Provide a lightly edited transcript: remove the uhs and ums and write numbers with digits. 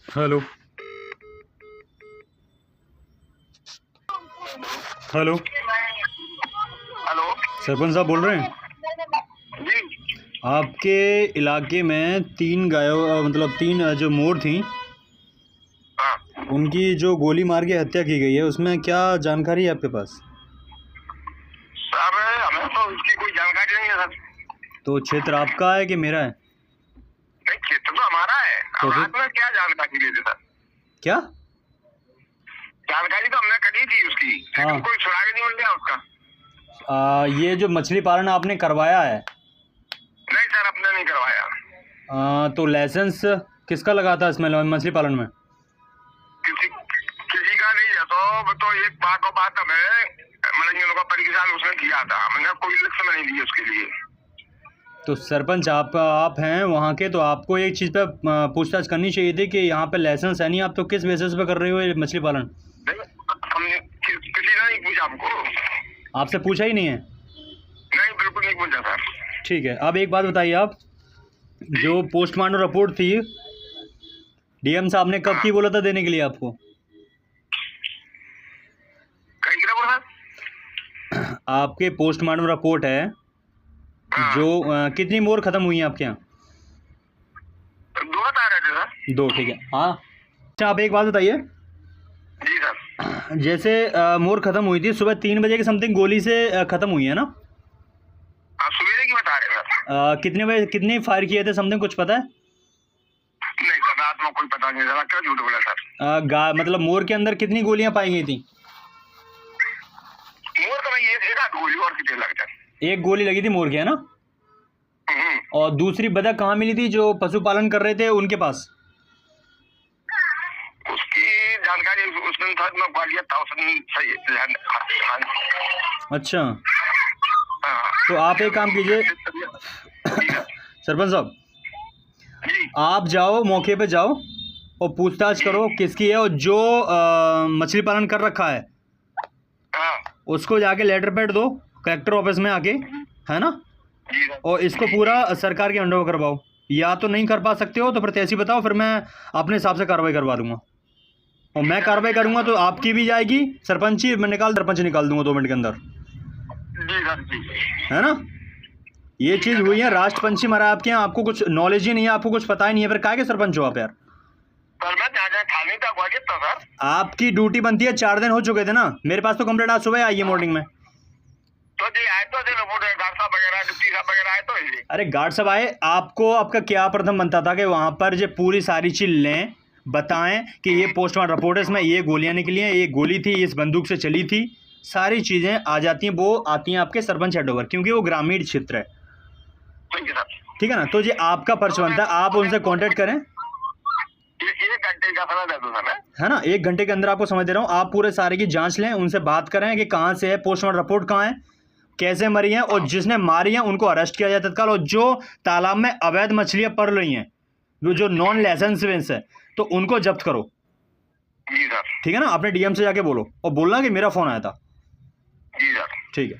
Hello. Hello. Hello. Sarpanch साहब बोल रहे हैं? जी। आपके इलाके में मतलब तीन जो मोर थी, हाँ उनकी जो गोली मार के हत्या की गई है, उसमें क्या जानकारी है आपके पास? सर, हमें तो इसकी कोई जानकारी नहीं है सर। तो क्षेत्र आपका है कि मेरा है? नहीं, क्षेत्र तो हमारा है। तो हम फिर आपने क्या जानकारी दी थी सर? क्या? जानकारी तो हमने करी थी उसकी, हाँ। लेकिन कोई सुराग नहीं मिल गया उसका। ये जो मछली पालन आपने करवाया है, नहीं सर, अपने नहीं करवाया। तो लाइसेंस किसका लगा था इसमें मछली पालन में? किसी किसी का नहीं है। तो एक बात हमें मतलब का परीक्षा उसने किया था, हमने कोई लिस्ट में नहीं दी उसके लिए। तो सरपंच आप हैं वहाँ के, तो आपको एक चीज़ पे पूछताछ करनी चाहिए थी कि यहाँ पे लाइसेंस है नहीं, आप तो किस बेसिस पे कर रहे हो ये मछली पालन? नहीं, हमने किसी ने नहीं पूछा हमको। आपसे पूछा ही नहीं है? नहीं, बिल्कुल नहीं पूछा सर। ठीक है। अब एक बात बताइए, आप जो पोस्टमार्टम रिपोर्ट थी, डीएम साहब ने कब की बोला था देने के लिए आपको? कहीं गिरा बोला सर? आपके पोस्टमार्टम रिपोर्ट है जो कितनी मोर खत्म हुई हैं आपके यहाँ? दो बता रहे थे सर। दो, ठीक है। हाँ, अच्छा आप एक बात बताइए, जी सर। जैसे मोर खत्म हुई थी सुबह 3 बजे के समथिंग, गोली से खत्म हुई है ना? हाँ, सवेरे की बता रहे सर। कितने बजे कितने फायर किए थे समथिंग, कुछ पता है? नहीं सर, रात में कोई पता नहीं चला। क्या झूठ बोला सर? मतलब मोर के अंदर कितनी गोलियां पाई गई थी? मोर तो नहीं, एक आध गोली और कितने लग जाए। एक गोली लगी थी मोर के, है ना? और दूसरी बतख कहाँ मिली थी जो पशुपालन कर रहे थे उनके पास? उसकी जानकारी उस दिन था, मैं ग्वालियर था उस दिन। सही। अच्छा, हाँ। तो आप एक काम कीजिए सरपंच साहब, जी। आप जाओ, मौके पे जाओ और पूछताछ करो किसकी है, और जो मछली पालन कर रखा है हाँ। उसको जाके लेटर पैड दो कलेक्टर ऑफिस में आके, है ना? जी सर। और इसको पूरा सरकार के अंडर करवाओ। या तो नहीं कर पा सकते हो तो फिर तैसी बताओ, फिर मैं अपने हिसाब से कार्रवाई करवा दूंगा। और मैं कार्रवाई करूंगा तो आपकी भी जाएगी, सरपंच निकाल दूंगा 2 मिनट के अंदर, जी सर। जी है ना? ये चीज़ हुई है, राष्ट्र पंछी मरा आपके यहाँ, आपको कुछ नॉलेज ही नहीं है, आपको कुछ पता ही नहीं है, फिर काहे के सरपंच हो आप यार? सर, मैं जहाँ थाने तक ग्वालियर था सर। आपकी ड्यूटी बनती है, 4 दिन हो चुके थे ना, मेरे पास तो कंप्लेंट आज सुबह आई है मॉर्निंग में। तो जी आए तो रिपोर्ट डॉक्टर साहब वगैरह, डिप्टी साहब वगैरह आए तो जी। अरे गार्ड साहब आए, आपको आपका क्या प्रथम बनता था कि वहाँ पर जो पूरी सारी चीज़ लें, बताएं कि ये पोस्टमार्टम रिपोर्ट है, इसमें ये गोलियां निकली हैं, ये गोली थी, इस बंदूक से चली थी, सारी चीज़ें आ जाती हैं, वो आती हैं आपके सरपंच हेड ओवर, क्योंकि वो ग्रामीण क्षेत्र है, ठीक है सर। ठीक है ना? तो ये आपका फर्ज बनता है, आप उनसे कॉन्टेक्ट करें, एक घंटे का समय दे दो सर। है ना? 1 घंटे के अंदर आपको समझ दे रहा हूँ, आप पूरे सारे की जांच लें, उनसे बात करें कि कहाँ से है, पोस्टमार्टम रिपोर्ट कहाँ है, कैसे मरी हैं, और जिसने मारी हैं उनको अरेस्ट किया जाए तत्काल, और जो तालाब में अवैध मछलियाँ पड़ रही हैं, जो नॉन लाइसेंस है, तो उनको जब्त करो। जी सर। ठीक है ना? अपने डीएम से जाके बोलो, और बोलना कि मेरा फ़ोन आया था। जी सर। ठीक है।